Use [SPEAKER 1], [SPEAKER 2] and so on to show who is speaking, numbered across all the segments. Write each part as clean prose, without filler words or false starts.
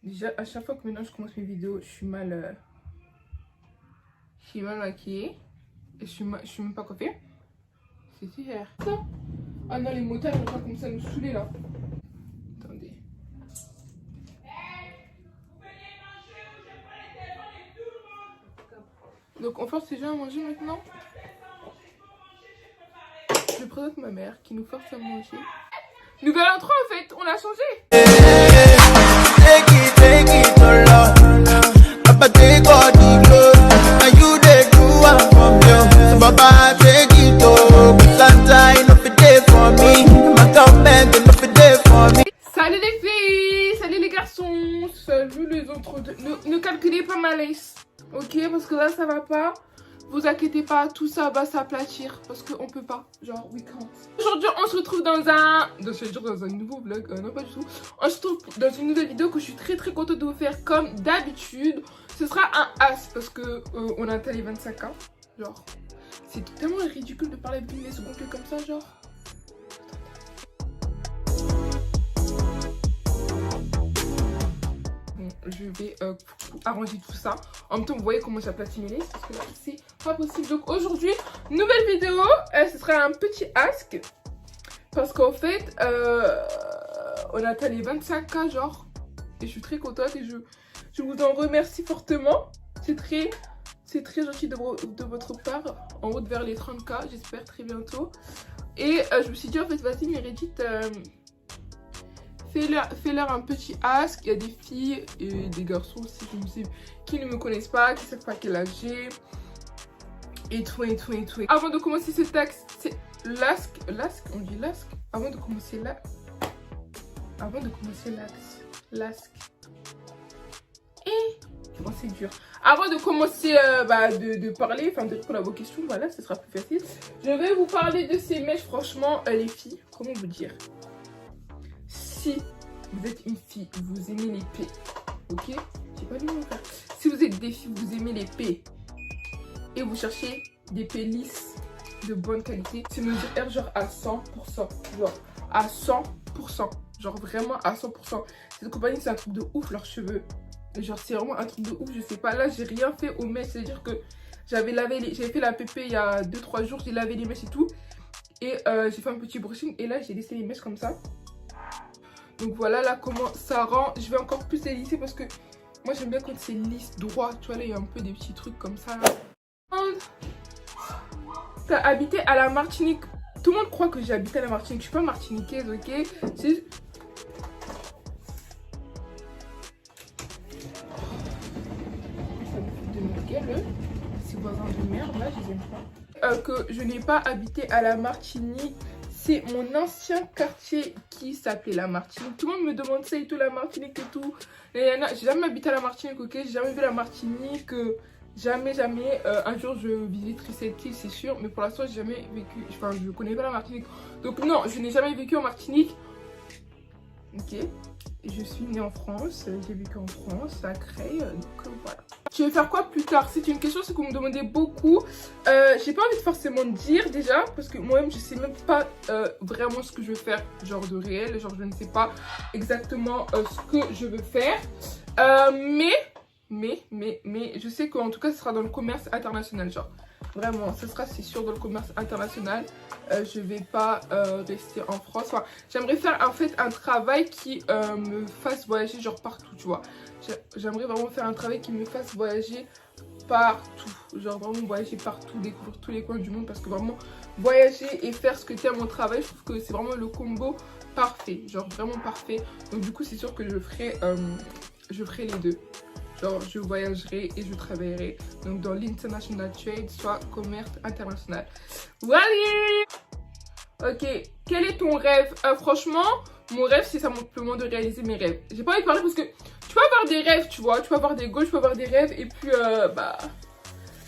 [SPEAKER 1] Déjà, à chaque fois que maintenant je commence mes vidéos, je suis mal maquillée. Et je suis même pas coiffée. C'est super. Ça. Ah non, les motards, ils vont pas commencer à nous saouler là. Attendez. Donc on force les gens à manger maintenant. Je présente ma mère qui nous force à manger. Nouvelle intro en fait, on a changé. Salut les filles, salut les garçons, salut les autres. Ne calculez pas ma laisse, ok? Parce que là ça va pas. Vous inquiétez pas, tout ça va s'aplatir parce qu'on peut pas, genre we can't. Aujourd'hui on se retrouve dans un nouveau vlog, non pas du tout. On se retrouve dans une nouvelle vidéo que je suis très contente de vous faire comme d'habitude. Ce sera un as parce que on a atteint les 25 ans, genre c'est tellement ridicule de parler avec une secondes comme ça, genre. Je vais arranger tout ça. En même temps, vous voyez comment j'aplatis mes laisses parce que là, c'est pas possible. Donc aujourd'hui, nouvelle vidéo. Ce sera un petit ask. Parce qu'en fait, on a atteint les 25K, genre. Et je suis très contente et je vous en remercie fortement. C'est très gentil de votre part. En route vers les 30K, j'espère très bientôt. Et je me suis dit, en fait, vas-y, Meredith... fais-leur un petit ask. Il y a des filles et des garçons aussi qui ne me connaissent pas, qui ne savent pas quel âge j'ai. Et tout. Avant de commencer ce texte, c'est l'ask. On dit l'ask. Avant de commencer l'ask. Et oh, c'est dur. Avant de commencer de parler, enfin de répondre à vos questions, voilà, ce sera plus facile. Je vais vous parler de ces mèches, franchement, les filles, comment vous dire? Si vous êtes une fille, vous aimez l'épée, ok? J'ai pas lu mon frère. Si vous êtes des filles, vous aimez l'épée et vous cherchez des épées lisses de bonne qualité, c'est mesure R genre à 100%, genre à 100%, genre vraiment à 100%. Cette compagnie, c'est un truc de ouf, leurs cheveux. Genre c'est vraiment un truc de ouf, je sais pas. Là, j'ai rien fait aux mèches, c'est-à-dire que j'avais fait la PP il y a 2-3 jours, j'ai lavé les mèches et tout. Et j'ai fait un petit brushing et là, j'ai laissé les mèches comme ça. Donc voilà là comment ça rend. Je vais encore plus les lisser parce que moi j'aime bien quand c'est lisse, droit. Tu vois là il y a un peu des petits trucs comme ça là. T'as habité à la Martinique. Tout le monde croit que j'ai habité à la Martinique. Je suis pas martiniquaise, ok? C'est... Ça me fait de notre gueule, ces voisins de merde là, je les aime pas. Que je n'ai pas habité à la Martinique. C'est mon ancien quartier qui s'appelait la Martinique. Tout le monde me demande ça et tout, la Martinique et tout. J'ai jamais habité à la Martinique, ok? J'ai jamais vu la Martinique. Jamais. Un jour, je visiterai cette île, c'est sûr. Mais pour l'instant, j'ai jamais vécu. Enfin, je connais pas la Martinique. Donc, non, je n'ai jamais vécu en Martinique. Ok. Je suis née en France. J'ai vécu en France, à Creil. Donc, voilà. Tu veux faire quoi plus tard? C'est une question que vous me demandez beaucoup. J'ai pas envie de forcément dire déjà parce que moi-même je sais même pas vraiment ce que je veux faire, genre de réel, genre je ne sais pas exactement ce que je veux faire. Mais je sais qu'en tout cas ce sera dans le commerce international, genre vraiment ce sera c'est sûr dans le commerce international. Je vais pas rester en France. Enfin, j'aimerais faire en fait un travail qui me fasse voyager genre partout, tu vois. J'aimerais vraiment faire un travail qui me fasse voyager partout, genre vraiment voyager partout, découvrir tous les coins du monde, parce que vraiment voyager et faire ce que tu aimes au travail, je trouve que c'est vraiment le combo parfait, genre vraiment parfait. Donc du coup c'est sûr que je ferai les deux. Genre je voyagerai et je travaillerai donc dans l'international trade, soit commerce international. Voilà. Ok, quel est ton rêve? Franchement, mon rêve c'est simplement de réaliser mes rêves. J'ai pas envie de parler parce que tu peux avoir des rêves, tu vois. Tu peux avoir des goals, tu peux avoir des rêves et puis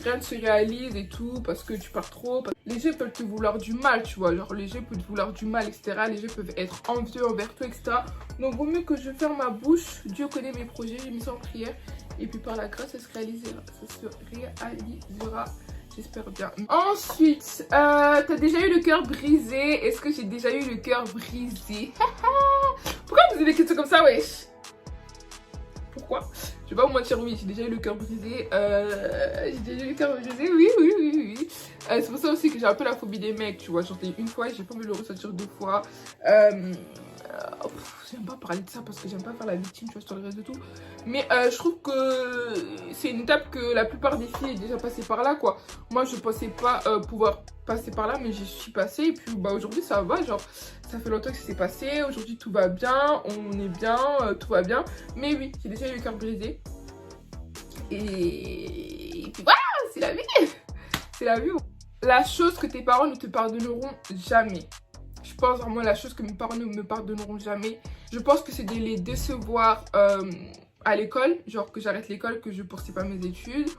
[SPEAKER 1] rien ne se réalise et tout parce que tu pars trop. Les gens peuvent te vouloir du mal, tu vois. Genre les gens peuvent te vouloir du mal, etc. Les gens peuvent être envieux envers toi, etc. Donc vaut mieux que je ferme ma bouche. Dieu connaît mes projets, j'ai mis ça en prière. Et puis par la grâce, ça se réalisera. J'espère bien. Ensuite, t'as déjà eu le cœur brisé? Est-ce que j'ai déjà eu le cœur brisé? Pourquoi vous avez des questions comme ça, wesh? pourquoi. Je vais pas vous mentir, oui, j'ai déjà eu le cœur brisé. J'ai déjà eu le cœur brisé, oui. C'est pour ça aussi que j'ai un peu la phobie des mecs, tu vois. Genre, une fois, j'ai pas envie de le ressentir 2 fois. J'aime pas parler de ça parce que j'aime pas faire la victime, tu vois, sur le réseau et tout. Mais je trouve que c'est une étape que la plupart des filles est déjà passée par là, quoi. Moi, je pensais pas pouvoir passer par là, mais j'y suis passée. Et puis, bah, aujourd'hui, ça va, genre, ça fait longtemps que ça s'est passé. Aujourd'hui, tout va bien, on est bien, tout va bien. Mais oui, j'ai déjà eu le cœur brisé. Et puis voilà, c'est la vie. C'est la vie. La chose que tes parents ne te pardonneront jamais. Je pense vraiment la chose que mes parents ne me pardonneront jamais. Je pense que c'est de les décevoir à l'école. Genre que j'arrête l'école, que je poursuis pas mes études.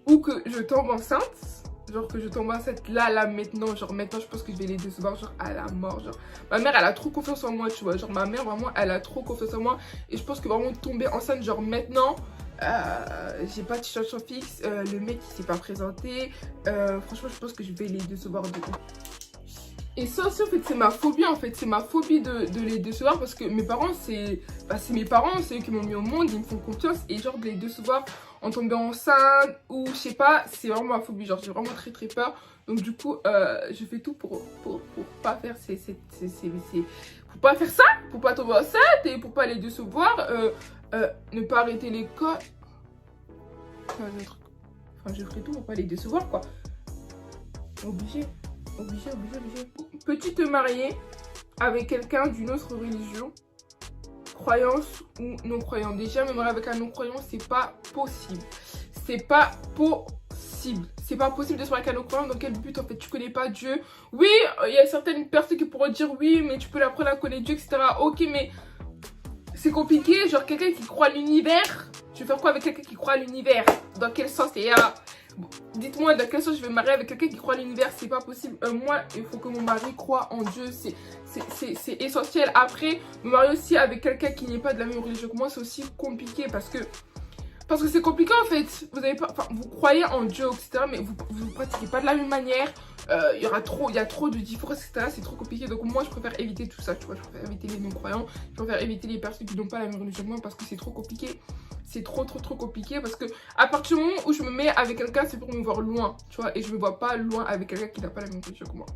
[SPEAKER 1] Ou que je tombe enceinte. Genre que je tombe enceinte là, maintenant. Genre maintenant, je pense que je vais les décevoir genre à la mort. Genre ma mère, elle a trop confiance en moi, tu vois. Genre ma mère, vraiment, elle a trop confiance en moi. Et je pense que vraiment tomber enceinte, genre maintenant... j'ai pas de situation fixe, le mec il s'est pas présenté, franchement je pense que je vais les décevoir de ouf. Et ça aussi en fait c'est ma phobie c'est ma phobie de les décevoir parce que mes parents c'est mes parents, c'est eux qui m'ont mis au monde, ils me font confiance et genre de les décevoir en tombant enceinte ou je sais pas, c'est vraiment ma phobie, genre j'ai vraiment très peur. Donc du coup je fais tout pour pas faire pour pas faire ça, pour pas tomber enceinte et pour pas les décevoir, ne pas arrêter l'école. Enfin je ferai tout pour pas les décevoir quoi. Obligé. Peux-tu te marier avec quelqu'un d'une autre religion, croyance ou non-croyant? Déjà, me marier avec un non-croyant, c'est pas possible. C'est pas possible. C'est pas possible de se marier avec un non-croyant. Dans quel but en fait? Tu connais pas Dieu. Oui, il y a certaines personnes qui pourraient dire oui, mais tu peux l'apprendre à connaître Dieu, etc. Ok, mais c'est compliqué. Genre quelqu'un qui croit à l'univers. Tu veux faire quoi avec quelqu'un qui croit à l'univers? Dans quel sens? Et dites-moi dans quel sens je vais me marier avec quelqu'un qui croit à l'univers, c'est pas possible. Moi, il faut que mon mari croit en Dieu, c'est essentiel. Après, me marier aussi avec quelqu'un qui n'est pas de la même religion que moi, c'est aussi compliqué parce que c'est compliqué en fait. Vous croyez en Dieu, etc. Mais vous pratiquez pas de la même manière. Il y a trop de différences, etc. C'est trop compliqué. Donc moi, je préfère éviter tout ça, tu vois. Je préfère éviter les non-croyants. Je préfère éviter les personnes qui n'ont pas la même religion que moi parce que c'est trop compliqué. C'est trop compliqué parce que à partir du moment où je me mets avec quelqu'un, c'est pour me voir loin, tu vois. Et je me vois pas loin avec quelqu'un qui n'a pas la même religion que moi.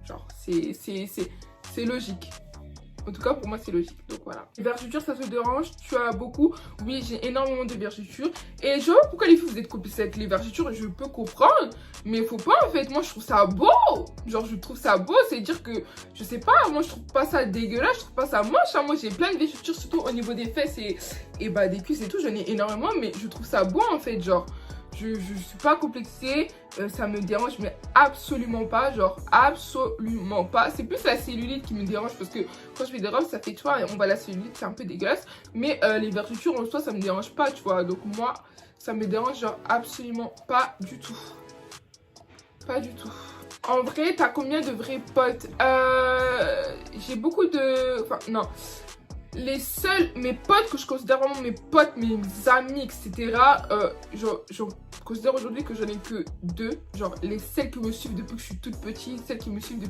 [SPEAKER 1] Genre, c'est logique. En tout cas, pour moi, c'est logique. Donc voilà. Les vergetures, ça te dérange? Tu as beaucoup? Oui, j'ai énormément de vergetures. Et je vois pourquoi les filles, vous êtes complices avec les vergetures. Je peux comprendre. Mais faut pas, en fait. Moi, je trouve ça beau. Genre, je trouve ça beau. C'est dire que, je sais pas, moi, je trouve pas ça dégueulasse. Je trouve pas ça moche. Hein. Moi, j'ai plein de vergetures, surtout au niveau des fesses et bah, des cuisses et tout. J'en ai énormément. Mais je trouve ça beau, en fait. Genre, je suis pas complexée, ça me dérange mais absolument pas, genre absolument pas. C'est plus la cellulite qui me dérange parce que quand je fais des robes ça fait, tu vois, on voit la cellulite, c'est un peu dégueulasse. Mais les vergetures en soi ça me dérange pas, tu vois. Donc moi ça me dérange genre absolument pas du tout. Pas du tout. En vrai, t'as combien de vrais potes? J'ai beaucoup de... Enfin, non. Mes potes que je considère vraiment mes potes, mes amis, etc. Je considère aujourd'hui que j'en ai que 2. Genre celles qui me suivent depuis que je suis toute petite, celles qui me suivent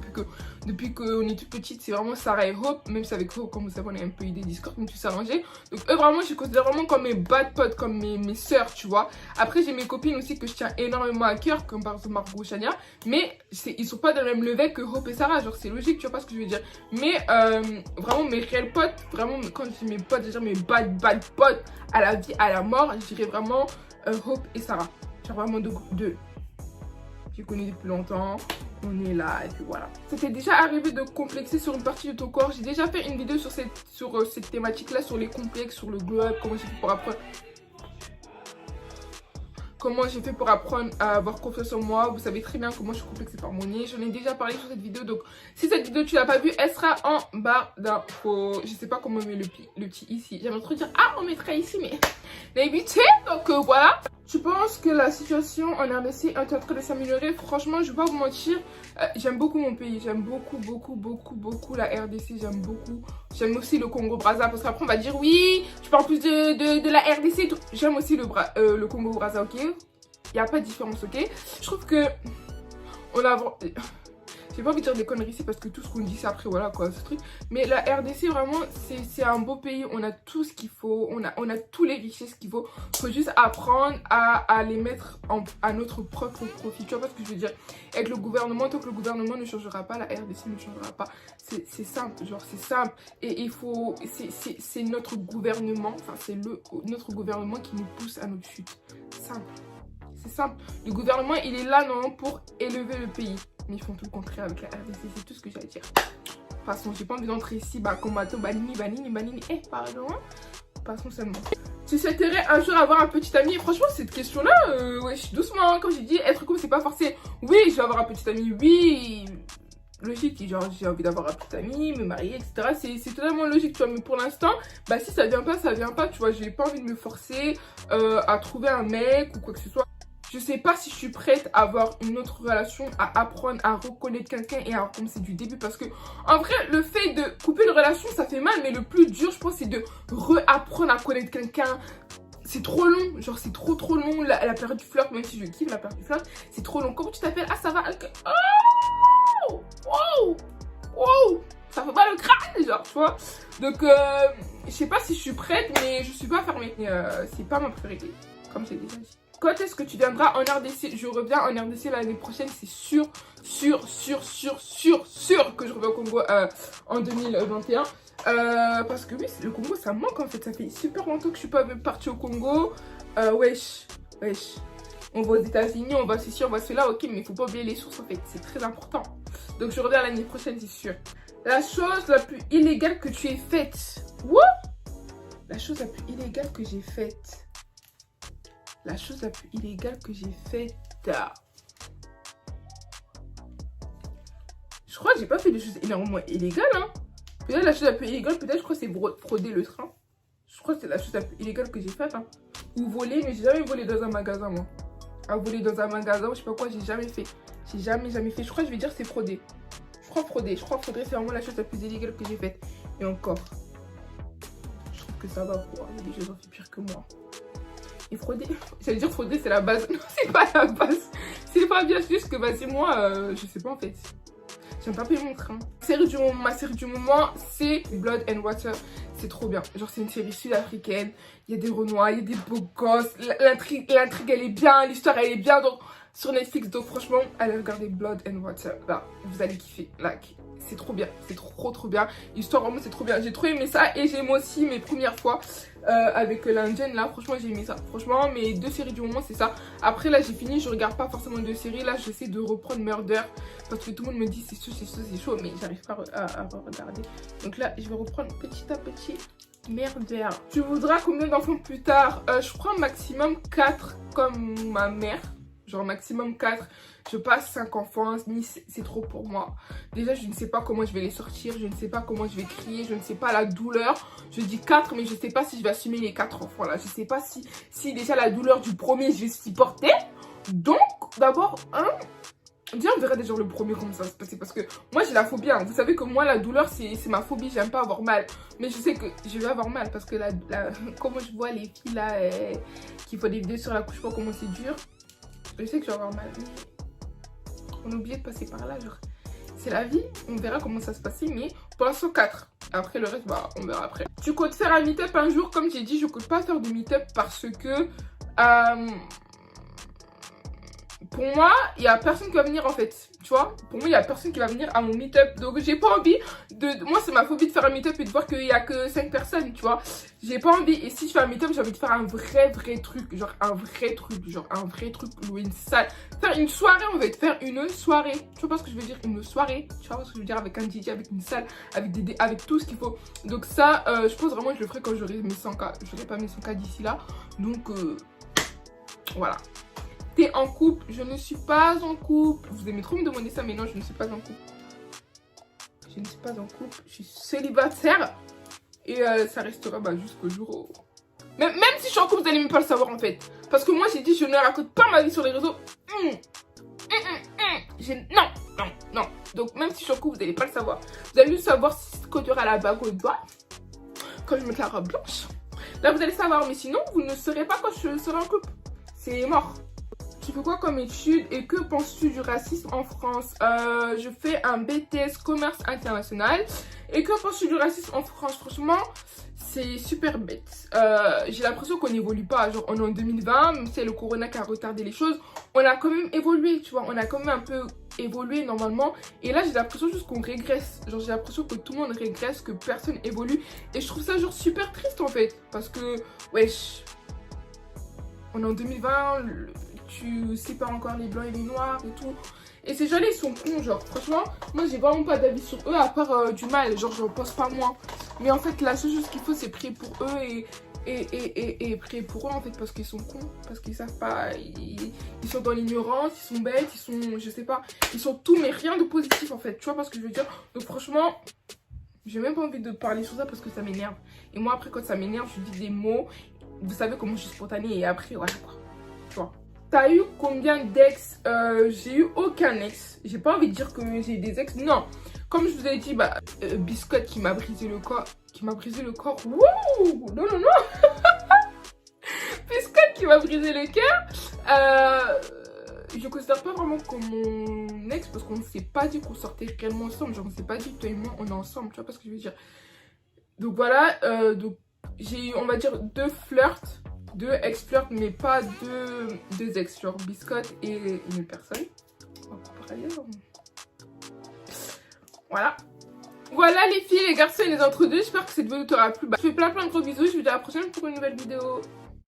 [SPEAKER 1] depuis qu'on est toute petite, c'est vraiment Sarah et Hope. Même si avec Hope, comme vous savez, on a un peu eu des Discord, mais tout s'arranger. Donc eux vraiment, je les considère vraiment comme mes bad potes, comme mes sœurs, tu vois. Après, j'ai mes copines aussi que je tiens énormément à cœur, comme par exemple Margot ou Chania. Mais ils sont pas dans le même level que Hope et Sarah. Genre c'est logique, tu vois pas ce que je veux dire. Mais vraiment mes réels potes, vraiment quand je dis mes potes, je veux dire mes bad potes à la vie, à la mort, je dirais vraiment Hope et Sarah. Genre vraiment deux. J'ai connu depuis longtemps, on est là et puis voilà. Ça t'est déjà arrivé de complexer sur une partie de ton corps? J'ai déjà fait une vidéo sur cette thématique là, sur les complexes, sur le glow up, comment j'ai fait pour apprendre. Comment j'ai fait pour apprendre à avoir confiance en moi. Vous savez très bien comment je suis complexée par mon nez. J'en ai déjà parlé sur cette vidéo. Donc si cette vidéo tu l'as pas vue, elle sera en bas d'infos. Je sais pas comment on met le petit ici. J'aimerais trop dire ah on mettrait ici mais l'habitude. Donc voilà. Je pense que la situation en RDC est en train de s'améliorer. Franchement je vais pas vous mentir. J'aime beaucoup mon pays. J'aime beaucoup la RDC. J'aime beaucoup. J'aime aussi le Congo-Brazza. Parce qu'après on va dire oui tu parles plus de la RDC. J'aime aussi le Congo-Brazza, ok. Il n'y a pas de différence, ok. Je trouve que j'ai pas envie de dire des conneries ici parce que tout ce qu'on dit c'est après voilà quoi ce truc. Mais la RDC vraiment c'est un beau pays, on a tout ce qu'il faut, on a tous les richesses qu'il faut. Faut juste apprendre à les mettre à notre propre profit. Tu vois pas ce que je veux dire? Avec le gouvernement, tant que le gouvernement ne changera pas, la RDC ne changera pas. C'est simple, genre c'est simple. Et il faut, c'est notre gouvernement, enfin c'est notre gouvernement qui nous pousse à notre chute. Simple. C'est simple. Le gouvernement, il est là non pour élever le pays. Mais ils font tout le contraire avec la RDC. C'est tout ce que j'ai à dire. Passons, j'ai pas envie d'entrer ici. Bah, combatto, banini. Pardon. Passons seulement. Tu souhaiterais un jour avoir un petit ami? Franchement, cette question-là, wesh, doucement. Comme j'ai dit, être couple, c'est pas forcé. Oui, je vais avoir un petit ami. Oui. Logique, genre j'ai envie d'avoir un petit ami, me marier, etc. C'est totalement logique, tu vois. Mais pour l'instant, bah si ça vient pas, tu vois. J'ai pas envie de me forcer à trouver un mec ou quoi que ce soit. Je sais pas si je suis prête à avoir une autre relation, à apprendre à reconnaître quelqu'un et à recommencer du début. Parce que, en vrai, le fait de couper une relation, ça fait mal. Mais le plus dur, je pense, c'est de réapprendre à connaître quelqu'un. C'est trop long. Genre, c'est trop long. La période du flirt, même si je kiffe la période du flirt, c'est trop long. Comment tu t'appelles? Ah, ça va. Okay. Oh! Wow! Ça fait mal le crâne, genre, tu vois. Donc, je sais pas si je suis prête, mais je suis pas fermée. C'est pas ma priorité, comme j'ai déjà dit. Quand est-ce que tu viendras en RDC? Je reviens en RDC l'année prochaine, c'est sûr que je reviens au Congo en 2021. Parce que oui, le Congo, ça me manque en fait. Ça fait super longtemps que je suis pas partie au Congo. Wesh. On va aux États-Unis, on va ceci, on va cela, ok, mais il faut pas oublier les sources en fait, c'est très important. Donc je reviens l'année prochaine, c'est sûr. La chose la plus illégale que tu aies faite. What? La chose la plus illégale que j'ai faite. La chose la plus illégale que j'ai faite. Je crois que j'ai pas fait des choses énormément illégales. Hein. Peut-être la chose la plus illégale, peut-être je crois que c'est frauder le train. Je crois que c'est la chose la plus illégale que j'ai faite. Hein. Ou voler, mais j'ai jamais volé dans un magasin moi. À voler dans un magasin ou je sais pas quoi, j'ai jamais fait. J'ai jamais fait. Je crois que je vais dire c'est frauder. Je crois frauder, c'est vraiment la chose la plus illégale que j'ai faite. Et encore. Je trouve que ça va quoi. Il y a des choses qui sont pires que moi. Et frauder, j'allais dire frauder c'est la base. Non, c'est pas la base. C'est pas bien, juste que vas-y moi, je sais pas en fait. J'aime pas payer mon train. Ma série du moment, c'est Blood and Water. C'est trop bien. Genre c'est une série sud-africaine. Il y a des Renois, il y a des beaux gosses. L'intrigue elle est bien, l'histoire elle est bien. Donc sur Netflix, donc franchement, allez regarder Blood and Water. Là, vous allez kiffer. Là, c'est trop bien. C'est trop bien. L'histoire vraiment c'est trop bien. J'ai trop aimé ça et j'ai aimé aussi mes premières fois avec l'Indienne là. Franchement j'ai aimé ça. Franchement mes deux séries du moment c'est ça. Après là j'ai fini. Je regarde pas forcément deux séries. Là j'essaie de reprendre Murder. Parce que tout le monde me dit c'est chaud. Mais j'arrive pas à regarder. Donc là je vais reprendre petit à petit Murder. Tu voudras combien d'enfants plus tard? Je crois maximum 4 comme ma mère. Genre maximum 4. Je passe 5 enfants, c'est trop pour moi. Déjà, je ne sais pas comment je vais les sortir. Je ne sais pas comment je vais crier. Je ne sais pas la douleur. Je dis 4, mais je ne sais pas si je vais assumer les 4 enfants là. Je ne sais pas si déjà la douleur du premier, je vais supporter. Donc, d'abord, déjà, on verra déjà le premier comment ça va se passer. Parce que moi, j'ai la phobie. Hein. Vous savez que moi, la douleur, c'est ma phobie. J'aime pas avoir mal. Mais je sais que je vais avoir mal. Parce que comment je vois les filles là qui font des vidéos sur l'accouchement, comment c'est dur. Je sais que je vais avoir mal. On a oublié de passer par là, genre c'est la vie, on verra comment ça se passe, mais pour l'instant 4. Après le reste, bah on verra après. Tu comptes faire un meet-up un jour? Comme j'ai dit, je compte pas faire de meet-up parce que pour moi, il y a personne qui va venir en fait. Tu vois, pour moi, il y a personne qui va venir à mon meet-up. Donc, j'ai pas envie de... Moi, c'est ma phobie de faire un meet-up et de voir qu'il y a que 5 personnes, tu vois. J'ai pas envie. Et si je fais un meet-up, j'ai envie de faire un vrai truc. Genre, un vrai truc. Louer une salle. Faire une soirée, en fait. Faire une soirée. Tu vois pas ce que je veux dire? Une soirée. Tu vois ce que je veux dire? Avec un DJ, avec une salle, avec tout ce qu'il faut. Donc, ça, je pense vraiment que je le ferai quand j'aurai mes 100K. Je n'aurai pas mes 100K d'ici là. Donc, voilà. T'es en couple? Je ne suis pas en couple. Vous aimez trop me demander ça, mais non, je ne suis pas en couple. Je ne suis pas en couple. Je suis célibataire. Et ça restera jusqu'au jour où... Même si je suis en couple, vous n'allez même pas le savoir en fait. Parce que moi, j'ai dit, je ne raconte pas ma vie sur les réseaux. Non. Donc, même si je suis en couple, vous n'allez pas le savoir. Vous allez juste savoir quand il y aura la bague au doigt. Quand je mets la robe blanche. Là, vous allez savoir. Mais sinon, vous ne saurez pas quand je serai en couple. C'est mort. Tu fais quoi comme étude et que penses-tu du racisme en France? Je fais un BTS commerce international. Et que penses-tu du racisme en France? Franchement, c'est super bête. J'ai l'impression qu'on n'évolue pas. Genre, on est en 2020, même si c'est le corona qui a retardé les choses, on a quand même évolué, tu vois. On a quand même un peu évolué normalement. Et là, j'ai l'impression juste qu'on régresse. Genre, j'ai l'impression que tout le monde régresse, que personne évolue. Et je trouve ça genre super triste en fait. Parce que, wesh, on est en 2020, tu sépares encore les blancs et les noirs et tout. Et ces gens-là, ils sont cons, genre. Franchement, moi, j'ai vraiment pas d'avis sur eux, à part du mal. Genre, j'en pense pas moins. Mais en fait, la seule chose qu'il faut, c'est prier pour eux et prier pour eux, en fait, parce qu'ils sont cons. Parce qu'ils savent pas. Ils sont dans l'ignorance, ils sont bêtes, ils sont, je sais pas. Ils sont tout, mais rien de positif, en fait. Tu vois pas ce que je veux dire? Donc, franchement, j'ai même pas envie de parler sur ça parce que ça m'énerve. Et moi, après, quand ça m'énerve, je dis des mots. Vous savez comment je suis spontanée et après, voilà quoi. Tu vois. T'as eu combien d'ex? J'ai eu aucun ex. J'ai pas envie de dire que j'ai des ex. Non. Comme je vous ai dit, bah, Biscotte qui m'a brisé le corps. Qui m'a brisé le corps. Wouh! Non, non, non! Biscotte qui m'a brisé le cœur. Je considère pas vraiment comme mon ex parce qu'on ne s'est pas dit qu'on sortait réellement ensemble. Genre, on s'est pas dit, toi et moi, on est ensemble. Tu vois pas ce que je veux dire? Donc voilà. Donc, j'ai eu, on va dire, 2 flirts. 2 ex-flirts, mais pas deux ex, genre Biscotte et une autre personne. On va comparer. Voilà. Voilà les filles, les garçons et les entre-deux. J'espère que cette vidéo t'aura plu. Bah, je fais plein de gros bisous. Je vous dis à la prochaine pour une nouvelle vidéo.